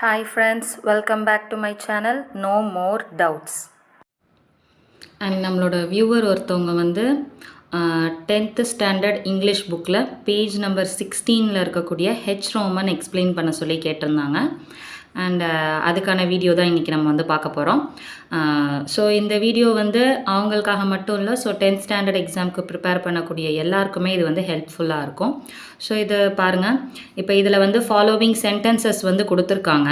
Hi friends, welcome back to my channel. No more doubts. And நம்மளோட viewer ஒருத்தவங்க வந்து 10th standard English புக்கில் page number 16 இருக்கக்கூடிய H Roman explain பண்ண சொல்லி கேட்டிருந்தாங்க. அண்ட் அதுக்கான வீடியோ தான் இன்றைக்கி நம்ம வந்து பார்க்க போகிறோம். ஸோ இந்த வீடியோ வந்து அவங்களுக்காக மட்டும் இல்லை, ஸோ 10th ஸ்டாண்டர்ட் எக்ஸாமுக்கு ப்ரிப்பேர் பண்ணக்கூடிய எல்லாருக்குமே இது வந்து ஹெல்ப்ஃபுல்லாக இருக்கும். ஸோ இது பாருங்கள், இப்போ இதில் வந்து ஃபாலோவிங் சென்டென்சஸ் வந்து கொடுத்துருக்காங்க.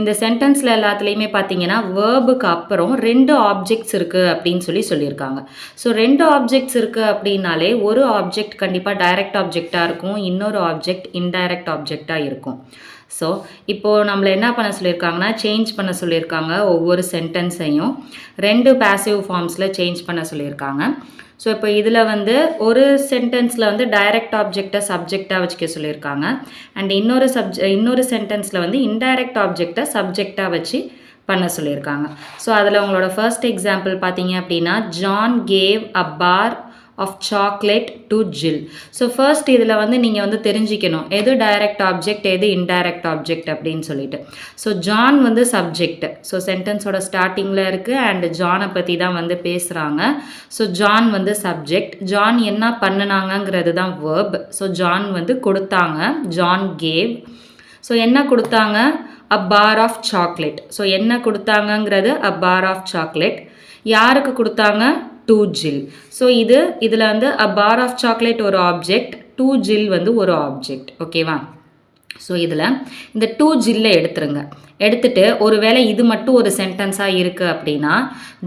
இந்த சென்டென்ஸில் எல்லாத்துலேயுமே பார்த்தீங்கன்னா வேர்புக்கு அப்புறம் 2 ஆப்ஜெக்ட்ஸ் இருக்குது அப்படின்னு சொல்லியிருக்காங்க. ஸோ 2 ஆப்ஜெக்ட்ஸ் இருக்குது அப்படின்னாலே ஒரு ஆப்ஜெக்ட் கண்டிப்பாக டைரக்ட் ஆப்ஜெக்டாக இருக்கும், இன்னொரு ஆப்ஜெக்ட் இன்டைரக்ட் ஆப்ஜெக்டாக இருக்கும். ஸோ இப்போது நம்மளை என்ன பண்ண சொல்லியிருக்காங்கன்னா சேஞ்ச் பண்ண சொல்லியிருக்காங்க. ஒவ்வொரு சென்டென்ஸையும் 2 பேசிவ் ஃபார்ம்ஸில் சேஞ்ச் பண்ண சொல்லியிருக்காங்க. ஸோ இப்போ இதில் வந்து ஒரு சென்டென்ஸில் வந்து டைரக்ட் ஆப்ஜெக்டை சப்ஜெக்டாக வச்சுக்க சொல்லியிருக்காங்க. அண்ட் இன்னொரு சென்டென்ஸில் வந்து இன்டைரக்ட் ஆப்ஜெக்டை சப்ஜெக்டாக வச்சு பண்ண சொல்லியிருக்காங்க. ஸோ அதில் உங்களோட ஃபர்ஸ்ட் எக்ஸாம்பிள் பார்த்தீங்க அப்படின்னா, John gave a bar of chocolate to Jill. So first இதில் வந்து நீங்கள் வந்து தெரிஞ்சிக்கணும் எது டைரக்ட் ஆப்ஜெக்ட் எது இன்டைரக்ட் ஆப்ஜெக்ட் அப்படின்னு சொல்லிட்டு. ஸோ ஜான் வந்து சப்ஜெக்ட், ஸோ சென்டென்ஸோட ஸ்டார்டிங்கில் இருக்குது அண்ட் ஜானை பற்றி தான் வந்து பேசுகிறாங்க. ஸோ ஜான் வந்து சப்ஜெக்ட், ஜான் என்ன பண்ணினாங்கங்கிறது தான் வேர்ப். ஸோ ஜான் வந்து கொடுத்தாங்க, ஜான் கேவ். ஸோ என்ன கொடுத்தாங்க, அ பார் ஆஃப் சாக்லேட். ஸோ என்ன கொடுத்தாங்கங்கிறது அ பார் ஆஃப் சாக்லேட். யாருக்கு கொடுத்தாங்க, டு ஜில். ஸோ இதில் வந்து அ பார் ஆஃப் சாக்லேட் ஒரு ஆப்ஜெக்ட், டு ஜில் வந்து ஒரு ஆப்ஜெக்ட். ஓகேவா? ஸோ இதில் இந்த டு ஜில்லை எடுத்துருங்க. எடுத்துட்டு ஒருவேளை இது மட்டும் ஒரு சென்டென்ஸாக இருக்குது அப்படின்னா,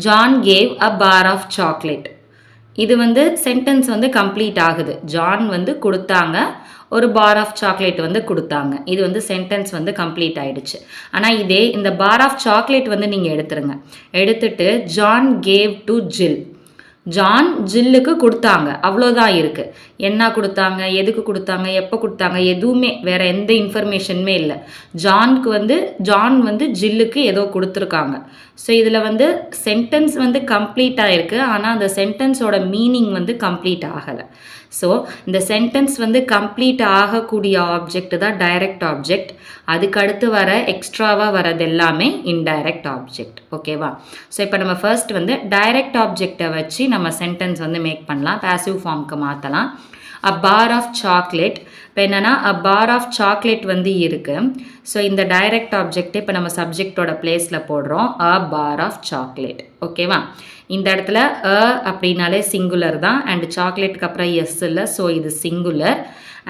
John gave a bar of chocolate. இது வந்து சென்டென்ஸ் வந்து கம்ப்ளீட் ஆகுது. ஜான் வந்து கொடுத்தாங்க, ஒரு பார் ஆஃப் சாக்லேட் வந்து கொடுத்தாங்க. இது வந்து சென்டென்ஸ் வந்து கம்ப்ளீட் ஆகிடுச்சு. ஆனால் இதே இந்த பார் ஆஃப் சாக்லேட் வந்து நீங்கள் எடுத்துருங்க. எடுத்துட்டு ஜான் கேவ் டு ஜில். ஜான் ஜில்லுக்கு கொடுத்தாங்க, அவ்வளோதான் இருக்குது. என்ன கொடுத்தாங்க, எதுக்கு கொடுத்தாங்க, எப்போ கொடுத்தாங்க, எதுவுமே வேறு எந்த இன்ஃபர்மேஷனுமே இல்லை. ஜான் வந்து ஜில்லுக்கு ஏதோ கொடுத்துருக்காங்க. ஸோ இதில் வந்து சென்டென்ஸ் வந்து கம்ப்ளீட் ஆகிருக்கு, ஆனால் அந்த சென்டென்ஸோட மீனிங் வந்து கம்ப்ளீட் ஆகலை. ஸோ இந்த சென்டென்ஸ் வந்து கம்ப்ளீட் ஆகக்கூடிய ஆப்ஜெக்ட் தான் டைரக்ட் ஆப்ஜெக்ட். அதுக்கடுத்து வர எக்ஸ்ட்ராவாக வரது எல்லாமே இன்டைரக்ட் ஆப்ஜெக்ட். ஓகேவா? ஸோ இப்போ நம்ம ஃபர்ஸ்ட் வந்து டைரக்ட் ஆப்ஜெக்டை வச்சு நம்ம சென்டென்ஸ் வந்து மேக் பண்ணலாம், பேசிவ் ஃபார்முக்கு மாற்றலாம். அ பார் ஆஃப் சாக்லேட். இப்போ என்னென்னா அ பார் ஆஃப் சாக்லேட் வந்து இருக்குது. ஸோ இந்த டைரக்ட் ஆப்ஜெக்டை இப்போ நம்ம சப்ஜெக்டோட பிளேஸில் போடுறோம், அ பார் ஆஃப் சாக்லேட். ஓகேவா? இந்த இடத்துல அ அப்படின்னாலே சிங்குலர் தான், அண்ட் சாக்லேட்டுக்கு அப்புறம் எஸ் இல்லை, ஸோ இது சிங்குலர்.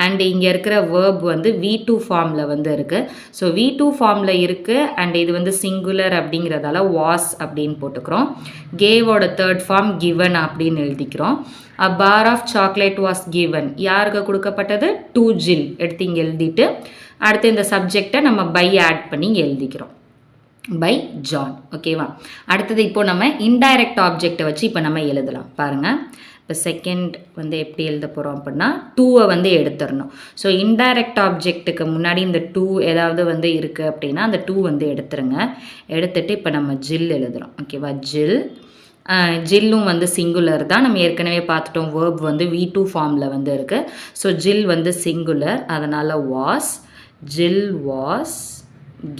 அண்ட் இங்கே இருக்கிற வேர்ப் வந்து V2 ஃபார்மில் வந்து இருக்குது. ஸோ V2 ஃபார்மில் இருக்குது அண்ட் இது வந்து சிங்குலர் அப்படிங்கிறதால வாஸ் அப்படின்னு போட்டுக்கிறோம். கேவோட தேர்ட் ஃபார்ம் கிவன் அப்படின்னு எழுதிக்கிறோம். அ bar of chocolate was given, யாருக்கு கொடுக்கப்பட்டது, டு ஜில். எடுத்து இங்கே எழுதிட்டு அடுத்து இந்த சப்ஜெக்டை நம்ம பை ஆட் பண்ணி எழுதிக்கிறோம், பை ஜான். ஓகேவா? அடுத்தது இப்போது நம்ம இன்டைரக்ட் ஆப்ஜெக்டை வச்சு இப்போ நம்ம எழுதலாம். பாருங்கள், இப்போ செகண்ட் வந்து எப்படி எழுத போகிறோம் அப்படின்னா, டூவை வந்து எடுத்துடணும். ஸோ இன்டைரக்ட் ஆப்ஜெக்ட்டுக்கு முன்னாடி இந்த டூ ஏதாவது வந்து இருக்குது அப்படின்னா அந்த டூ வந்து எடுத்துருங்க. எடுத்துகிட்டு இப்போ நம்ம ஜில் எழுதுகிறோம். ஓகேவா? ஜில். ஜில்லும் வந்து சிங்குலர் தான், நம்ம ஏற்கனவே பார்த்துட்டோம். வேர்ப் வந்து V2 ஃபார்மில் வந்து இருக்குது. ஸோ ஜில் வந்து சிங்குலர், அதனால் வாஸ். ஜில் வாஸ்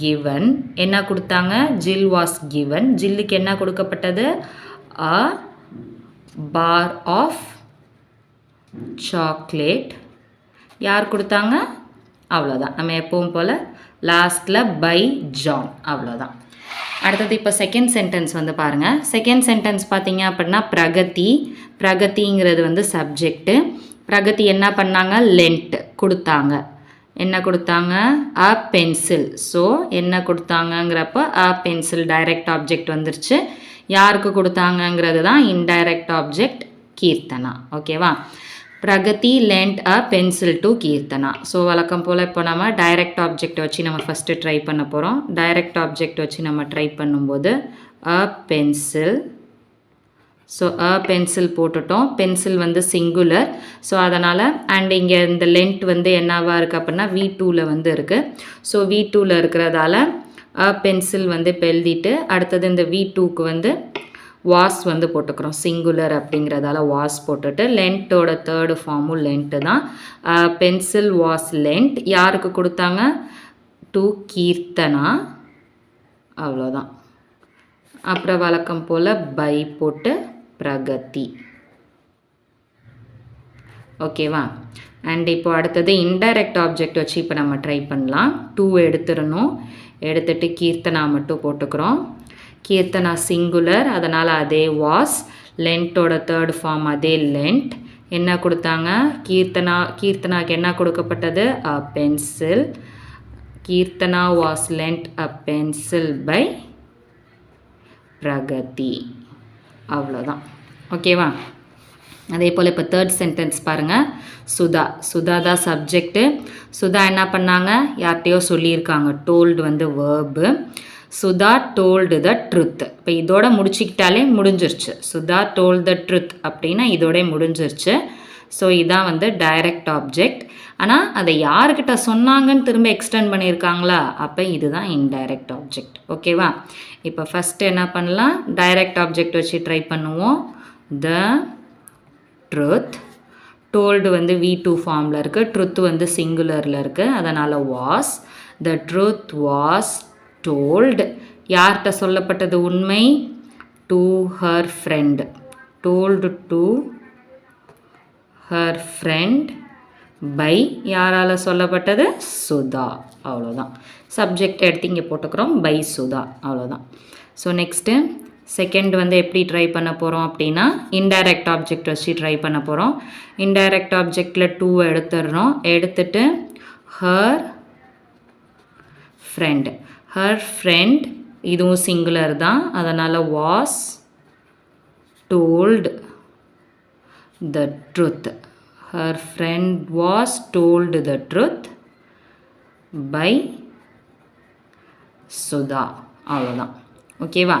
கிவன். என்ன கொடுத்தாங்க, ஜில் வாஸ் கிவன். ஜில்லுக்கு என்ன கொடுக்கப்பட்டது, அ பார் ஆஃப் சாக்லேட். யார் கொடுத்தாங்க, அவ்வளோதான். நம்ம எப்பவும் போல் லாஸ்ட்டில் பை ஜான், அவ்வளோதான். அடுத்தது இப்போ செகண்ட் சென்டென்ஸ் வந்து பாருங்கள். செகண்ட் சென்டென்ஸ் பார்த்தீங்க அப்படின்னா பிரகதி. பிரகதிங்கிறது வந்து சப்ஜெக்டு. பிரகதி என்ன பண்ணாங்க, லென்ட் கொடுத்தாங்க. என்ன கொடுத்தாங்க, அ பென்சில். ஸோ என்ன கொடுத்தாங்கங்கிறப்ப அ பென்சில் டைரக்ட் ஆப்ஜெக்ட் வந்துருச்சு. யாருக்கு கொடுத்தாங்கங்கிறது தான் இன்டைரக்ட் ஆப்ஜெக்ட், கீர்த்தனா. ஓகேவா? Pragathi lent a pencil to Keerthana. So வழக்கம் போல் இப்போ நம்ம டைரக்ட் ஆப்ஜெக்ட் வச்சு நம்ம ஃபஸ்ட்டு ட்ரை பண்ண போகிறோம். டைரக்ட் ஆப்ஜெக்ட் வச்சு நம்ம ட்ரை பண்ணும்போது அ பென்சில். ஸோ அ பென்சில் போட்டுட்டோம். பென்சில் வந்து சிங்குலர், ஸோ அதனால் அண்ட் இங்கே இந்த லென்த் வந்து என்னவாக இருக்குது அப்படின்னா V2ல் வந்து இருக்குது. ஸோ V2ல் இருக்கிறதால அ பென்சில் வந்து இப்போ எழுதிட்டு அடுத்தது இந்த V2க்கு வந்து வாஸ் வந்து போட்டுக்கிறோம். சிங்குலர் அப்படிங்கிறதால வாஸ் போட்டுட்டு லென்த்தோட தேர்டு ஃபார்மும் லென்த்து தான். Pencil was Lent. யாருக்கு கொடுத்தாங்க, டு கீர்த்தனா, அவ்வளோதான். அப்புறம் வழக்கம் போல் பை போட்டு பிரகதி. ஓகேவா? அண்ட் இப்போ அடுத்தது இன்டைரக்ட் ஆப்ஜெக்ட் வச்சு இப்போ நம்ம ட்ரை பண்ணலாம். டூ எடுத்துடணும். எடுத்துட்டு கீர்த்தனா மட்டும் போட்டுக்கிறோம். கீர்த்தனா சிங்குலர், அதனால் அதே வாஸ். லென்ட்டோட தேர்ட் ஃபார்ம் அதே லென்ட். என்ன கொடுத்தாங்க? கீர்த்தனாக்கு என்ன கொடுக்கப்பட்டது? A pencil. Keerthana was lent a pencil by Pragathi. அவ்வளோதான். ஓகேவா? அதே போல் இப்போ தேர்ட் சென்டென்ஸ் பாருங்கள். சுதா தான் சப்ஜெக்டு. சுதா என்ன பண்ணாங்க? யார்கிட்டையோ சொல்லியிருக்காங்க. டோல்டு வந்து verb. Sudha told the truth. இப்போ இதோட முடிச்சுக்கிட்டாலே முடிஞ்சிருச்சு. சுதா டோல்டு த ட்ருத் அப்படின்னா இதோட முடிஞ்சிருச்சு. ஸோ இதான் வந்து டைரக்ட் ஆப்ஜெக்ட். ஆனால் அதை யாருக்கிட்ட சொன்னாங்கன்னு திரும்ப எக்ஸ்டெண்ட் பண்ணியிருக்காங்களா? அப்போ இதுதான் இன்டைரக்ட் ஆப்ஜெக்ட். ஓகேவா? இப்போ ஃபஸ்ட்டு என்ன பண்ணலாம்? டைரக்ட் ஆப்ஜெக்ட் வச்சு ட்ரை பண்ணுவோம். த ட்ருத். டோல்டு வந்து V2 ஃபார்மில் இருக்குது. ட்ருத் வந்து சிங்குலரில் இருக்குது. அதனால் was. The truth was told. யார்கிட்ட சொல்லப்பட்டது உண்மை? To her friend. Told to her friend by யாரால் சொல்லப்பட்டது? சுதா. அவ்வளோதான். சப்ஜெக்ட் எடுத்து இங்கே போட்டுக்கிறோம். பை சுதா. அவ்வளோதான். ஸோ நெக்ஸ்ட்டு செகண்ட் வந்து எப்படி ட்ரை பண்ண போகிறோம் அப்படின்னா இன்டைரக்ட் ஆப்ஜெக்ட் வச்சு ட்ரை பண்ண போகிறோம். இன்டைரக்ட் ஆப்ஜெக்டில் டூவை எடுத்துடுறோம். எடுத்துட்டு ஹர் ஃப்ரெண்ட். ஹர் ஃப்ரெண்ட் இதுவும் சிங்குலர் தான். அதனால் was told the truth. Her friend was told the truth by Sudha. அவ்வளோதான். ஓகேவா?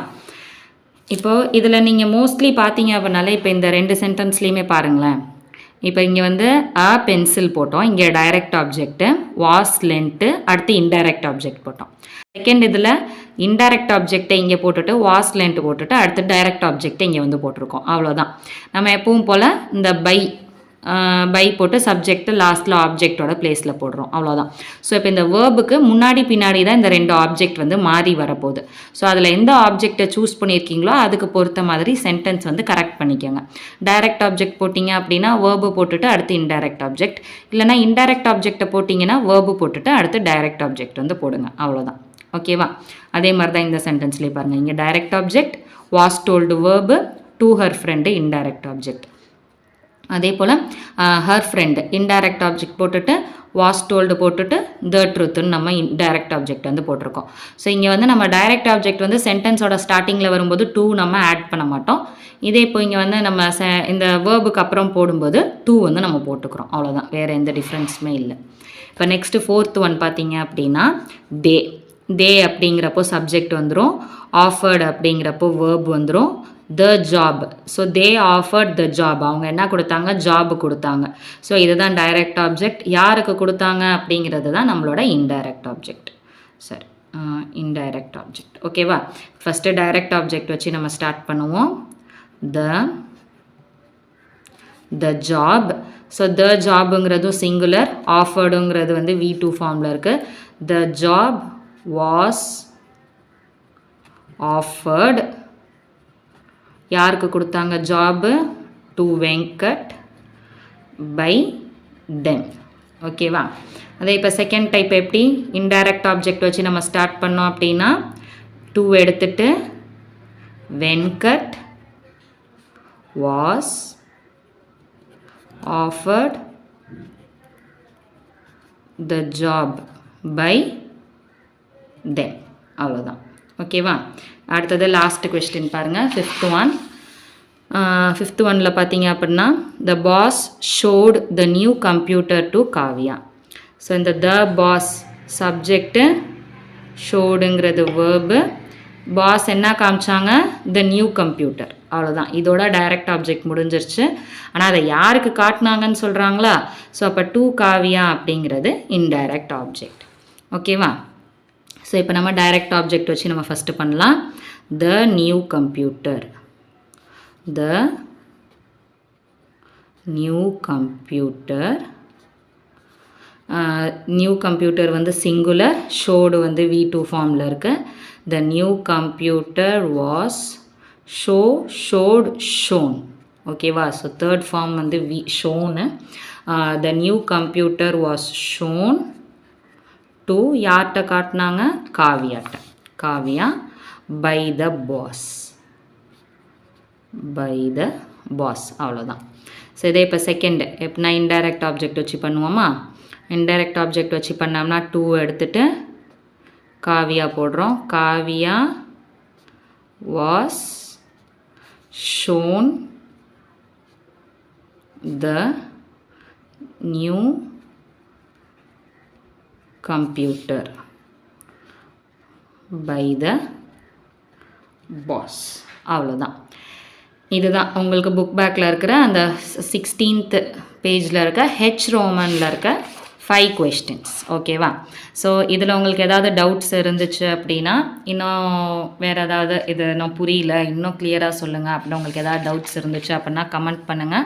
இப்போது இதில் நீங்கள் மோஸ்ட்லி பார்த்தீங்க அப்படின்னாலே இப்போ இந்த ரெண்டு சென்டென்ஸ்லேயுமே பாருங்களேன். இப்போ இங்கே வந்து அ பென்சில் போட்டோம். இங்கே டைரக்ட் ஆப்ஜெக்ட்டு வாஸ் லென்ட்டு, அடுத்து இன்டைரக்ட் ஆப்ஜெக்ட் போட்டோம். செகண்ட் இதில் இன்டைரக்ட் ஆப்ஜெக்டை இங்கே போட்டுட்டு வாஸ் லென்ட் போட்டுட்டு அடுத்து டைரக்ட் ஆப்ஜெக்டை இங்கே வந்து போட்டிருக்கோம். அவ்வளோதான். நம்ம எப்பவும் போல் இந்த பை போட்டு சப்ஜெக்ட் லாஸ்ட்டில் ஆப்ஜெக்டோட பிளேஸில் போடுறோம். அவ்வளோதான். ஸோ இப்போ இந்த வேர்புக்கு முன்னாடி பின்னாடி தான் இந்த ரெண்டு ஆப்ஜெக்ட் வந்து மாறி வரப்போகுது. ஸோ அதில் எந்த ஆப்ஜெக்டை சூஸ் பண்ணியிருக்கீங்களோ அதுக்கு பொறுத்த மாதிரி சென்டென்ஸ் வந்து கரெக்ட் பண்ணிக்கோங்க. டைரக்ட் ஆப்ஜெக்ட் போட்டிங்க அப்படின்னா வேர்பு போட்டுட்டு அடுத்து இன்டைரக்ட் ஆப்ஜெக்ட், இல்லைனா இன்டைரக்ட் ஆப்ஜெக்டை போட்டிங்கன்னா வேர்பு போட்டுட்டு அடுத்து டைரக்ட் ஆப்ஜெக்ட் வந்து போடுங்க. அவ்வளோதான். ஓகேவா? அதே மாதிரி தான் இந்த சென்டென்ஸ்லேயே பாருங்கள். இங்கே direct object was told verb, to her friend indirect object. அதே போல் ஹர் ஃப்ரெண்டு இன்டைரக்ட் ஆப்ஜெக்ட் போட்டுட்டு வாஸ் டோல்டு போட்டுட்டு த ட்ருத்துன்னு நம்ம டைரக்ட் ஆப்ஜெக்ட் வந்து போட்டிருக்கோம். ஸோ இங்கே வந்து நம்ம டைரக்ட் ஆப்ஜெக்ட் வந்து சென்டென்ஸோட ஸ்டார்டிங்கில் வரும்போது டூ நம்ம ஆட் பண்ண மாட்டோம். இதே இப்போ இங்கே வந்து நம்ம இந்த வேர்புக்கு அப்புறம் போடும்போது டூ வந்து நம்ம போட்டுக்கிறோம். அவ்வளோதான். வேறு எந்த டிஃப்ரென்ஸுமே இல்லை. இப்போ நெக்ஸ்ட்டு ஃபோர்த் ஒன் பார்த்தீங்க அப்படின்னா தே அப்படிங்கிறப்போ சப்ஜெக்ட் வந்துடும். ஆஃபர்டு அப்படிங்கிறப்போ வேர்ப் வந்துடும். த job. So they offered the job. அவங்க என்ன கொடுத்தாங்க? ஜாப் கொடுத்தாங்க. ஸோ இதுதான் டைரக்ட் ஆப்ஜெக்ட். யாருக்கு கொடுத்தாங்க அப்படிங்கிறது தான் நம்மளோட இன்டைரக்ட் ஆப்ஜெக்ட். சரி, இன்டைரக்ட் ஆப்ஜெக்ட். ஓகேவா? ஃபஸ்ட்டு டைரக்ட் ஆப்ஜெக்ட் வச்சு நம்ம ஸ்டார்ட் பண்ணுவோம். The job. ஸோ த ஜாபுங்கிறதும் சிங்குலர். ஆஃபர்டுங்கிறது வந்து V2 ஃபார்மில் இருக்குது. The job was offered. யாருக்கு கொடுத்தாங்க job? To Venkat by them. ஓகேவா? அதே இப்போ செகண்ட் டைப் எப்படி இன்டைரக்ட் ஆப்ஜெக்ட் வச்சு நம்ம ஸ்டார்ட் பண்ணோம் அப்படின்னா டூ எடுத்துட்டு Venkat was offered the job by them. அவ்வளோதான். ஓகேவா? அடுத்தது லாஸ்ட் கொஸ்டின் பாருங்கள். ஃபிஃப்த் ஒனில் பார்த்தீங்க அப்படின்னா the boss showed the new computer to Kavya. So இந்த த பாஸ் சப்ஜெக்டு, ஷோடுங்கிறது வேர்பு, பாஸ் என்ன காமிச்சாங்க? The new computer. அவ்வளோதான். இதோட டைரக்ட் ஆப்ஜெக்ட் முடிஞ்சிருச்சு. ஆனால் அதை யாருக்கு காட்டினாங்கன்னு சொல்கிறாங்களா? ஸோ அப்போ டு காவ்யா அப்படிங்கிறது இன்டைரக்ட் ஆப்ஜெக்ட். ஓகேவா? ஸோ இப்போ நம்ம டைரக்ட் ஆப்ஜெக்ட் வச்சு நம்ம ஃபஸ்ட்டு பண்ணலாம். The new computer. The new computer new computer வந்து சிங்குலர், ஷோடு வந்து V2 ஃபார்மில் இருக்குது. The new computer was showed shown. ஓகேவா? ஸோ தேர்ட் ஃபார்ம் வந்து shown. The new computer was shown to யார்கிட்ட காட்டினாங்க? Kavya by the boss. அவ்வளோதான். ஸோ இதே இப்போ செகண்டு எப்படின்னா இன்டைரக்ட் ஆப்ஜெக்ட் வச்சு பண்ணுவோமா? இன்டைரக்ட் ஆப்ஜெக்ட் வச்சு பண்ணோம்னா 2 எடுத்துகிட்டு காவியா போடுறோம். Kavya was shown the new computer by the boss. அவ்வளோதான். இதுதான் உங்களுக்கு புக் பேக்கில் இருக்கிற அந்த 16th பேஜில் இருக்க ஹெச் ரோமனில் இருக்க 5 questions. ஓகேவா? ஸோ இதில் உங்களுக்கு ஏதாவது டவுட்ஸ் இருந்துச்சு அப்படின்னா, இன்னும் வேறு ஏதாவது இது இன்னும் புரியல, இன்னும் கிளியராக சொல்லுங்கள் அப்படின்னு உங்களுக்கு ஏதாவது டவுட்ஸ் இருந்துச்சு அப்படின்னா கமெண்ட் பண்ணுங்கள்.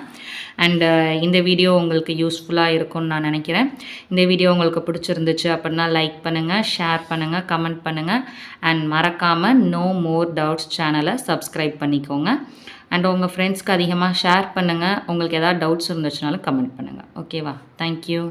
அண்டு இந்த வீடியோ உங்களுக்கு யூஸ்ஃபுல்லாக இருக்கும்னு நான் நினைக்கிறேன். இந்த வீடியோ உங்களுக்கு பிடிச்சிருந்துச்சு அப்படின்னா லைக் பண்ணுங்கள், ஷேர் பண்ணுங்கள், கமெண்ட் பண்ணுங்கள். அண்ட் மறக்காமல் நோ மோர் டவுட்ஸ் சேனலை சப்ஸ்கிரைப் பண்ணிக்கோங்க. அண்ட் உங்கள் ஃப்ரெண்ட்ஸ்க்கு அதிகமாக ஷேர் பண்ணுங்கள். உங்களுக்கு ஏதாவது டவுட்ஸ் இருந்துச்சுனாலும் கமெண்ட் பண்ணுங்கள். ஓகேவா? தேங்க்யூ.